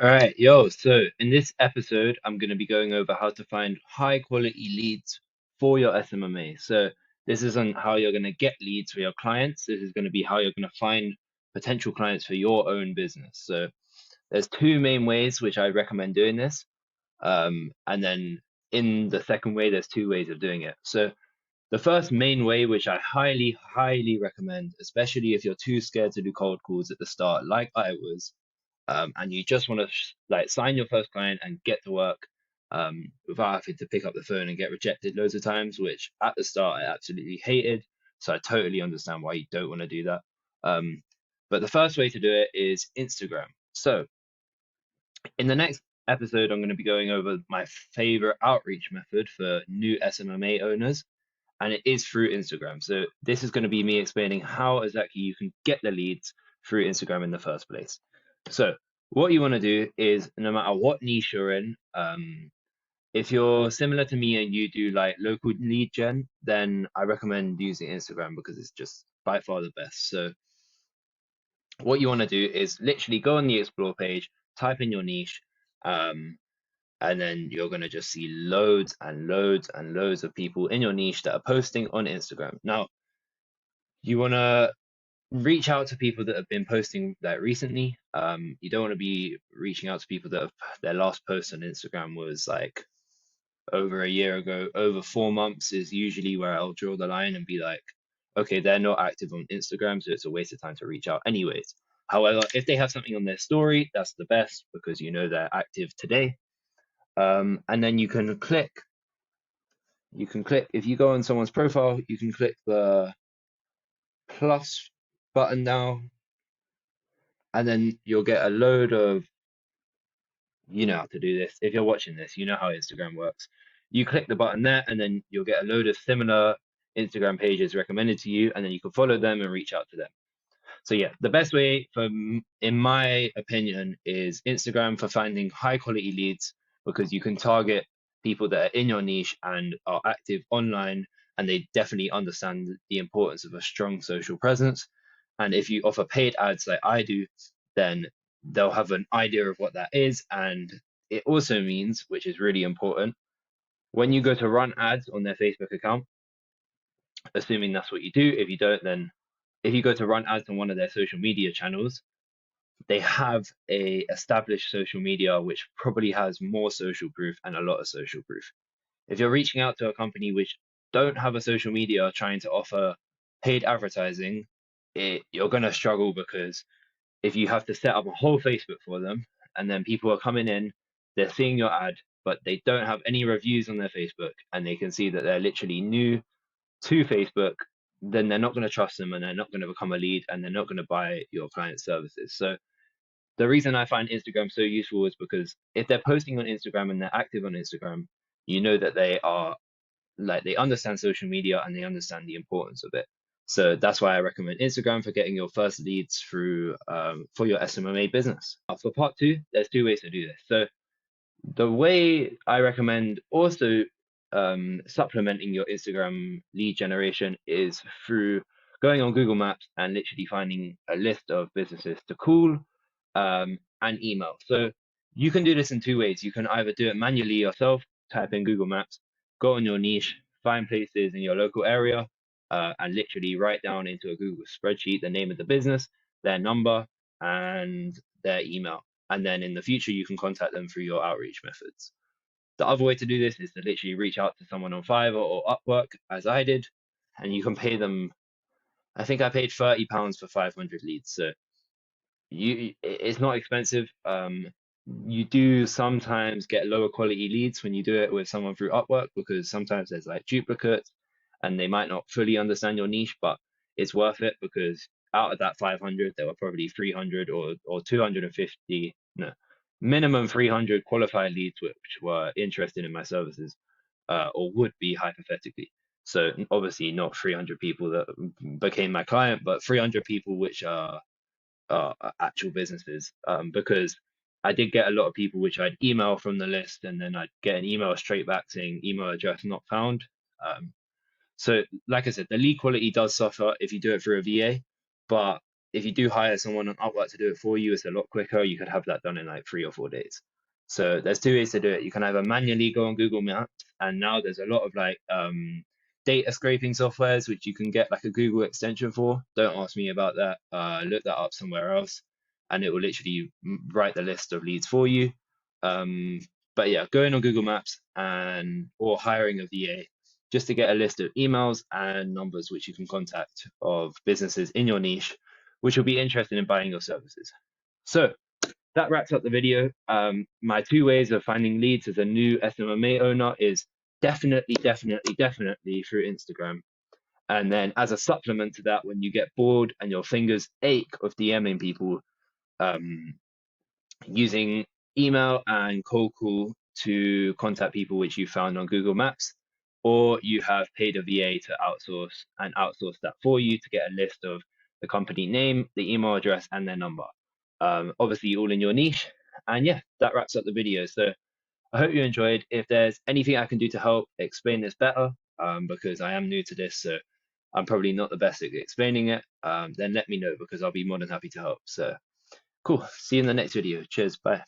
All right, yo. So in this episode, I'm going to be going over how to find high quality leads for your SMMA. So this isn't how you're going to get leads for your clients. This is going to be how you're going to find potential clients for your own business. So there's two main ways which I recommend doing this. And then in the second way, there's two ways of doing it. So the first main way, which I highly, highly recommend, especially if you're too scared to do cold calls at the start, like I was, and you just want to like sign your first client and get to work without having to pick up the phone and get rejected loads of times, which at the start I absolutely hated. So I totally understand why you don't want to do that. Um, but the first way to do it is Instagram. So in the next episode, I'm going to be going over my favorite outreach method for new SMMA owners, and it is through Instagram. So this is going to be me explaining how exactly you can get the leads through Instagram in the first place. So what you want to do is no matter what niche you're in, if you're similar to me and you do like local lead gen, then I recommend using Instagram because it's just by far the best. So what you want to do is literally go on the explore page, type in your niche, um, and then you're going to just see loads and loads and loads of people in your niche that are posting on Instagram. Now, you want to reach out to people that have been posting like recently. You don't want to be reaching out to people that have their last post on Instagram was like over a year ago. Over 4 months is usually where I'll draw the line and be like, okay, they're not active on Instagram, so it's a waste of time to reach out anyways. However, if they have something on their story, that's the best because you know they're active today. And then you can click if you go on someone's profile, you can click the plus button now, and then you'll get a load of, you know how to do this. If you're watching this, you know how Instagram works. You click the button there, and then you'll get a load of similar Instagram pages recommended to you, and then you can follow them and reach out to them. So yeah, the best way in my opinion, is Instagram for finding high quality leads because you can target people that are in your niche and are active online, and they definitely understand the importance of a strong social presence. And if you offer paid ads like I do, then they'll have an idea of what that is. And it also means, which is really important, when you go to run ads on their Facebook account, assuming that's what you do. If you don't, then if you go to run ads on one of their social media channels, they have a established social media which probably has more social proof and a lot of social proof. If you're reaching out to a company which don't have a social media trying to offer paid advertising, you're going to struggle because if you have to set up a whole Facebook for them and then people are coming in, they're seeing your ad, but they don't have any reviews on their Facebook and they can see that they're literally new to Facebook, then they're not going to trust them and they're not going to become a lead and they're not going to buy your client's services. So the reason I find Instagram so useful is because if they're posting on Instagram and they're active on Instagram, you know that they are like they understand social media and they understand the importance of it. So that's why I recommend Instagram for getting your first leads through for your SMMA business. For part two, there's two ways to do this. So the way I recommend also supplementing your Instagram lead generation is through going on Google Maps and literally finding a list of businesses to call and email. So you can do this in two ways. You can either do it manually yourself, type in Google Maps, go on your niche, find places in your local area, and literally write down into a Google spreadsheet the name of the business, their number, and their email. And then in the future, you can contact them through your outreach methods. The other way to do this is to literally reach out to someone on Fiverr or Upwork, as I did, and you can pay them. I think I paid £30 for 500 leads. So it's not expensive. You do sometimes get lower quality leads when you do it with someone through Upwork because sometimes there's like duplicates and they might not fully understand your niche, but it's worth it because out of that 500, there were probably 300 or 250, no, minimum 300 qualified leads which were interested in my services, or would be hypothetically. So obviously not 300 people that became my client, but 300 people which are actual businesses. Because I did get a lot of people which I'd email from the list and then I'd get an email straight back saying email address not found. Um, so like I said, the lead quality does suffer if you do it through a VA, but if you do hire someone on Upwork to do it for you, it's a lot quicker. You could have that done in like 3 or 4 days. So there's two ways to do it. You can either manually go on Google Maps, and now there's a lot of like data scraping softwares which you can get like a Google extension for. Don't ask me about that. Look that up somewhere else, and it will literally write the list of leads for you. But yeah, going on Google Maps and or hiring a VA just to get a list of emails and numbers which you can contact of businesses in your niche which will be interested in buying your services. So that wraps up the video. My 2 ways of finding leads as a new SMMA owner is definitely through Instagram. And then as a supplement to that, when you get bored and your fingers ache of DMing people, um, using email and cold call to contact people which you found on Google Maps, or you have paid a VA to outsource that for you to get a list of the company name, the email address, and their number. Obviously, all in your niche. And yeah, that wraps up the video. So I hope you enjoyed. If there's anything I can do to help explain this better, because I am new to this, so I'm probably not the best at explaining it, then let me know because I'll be more than happy to help. So cool. See you in the next video. Cheers. Bye.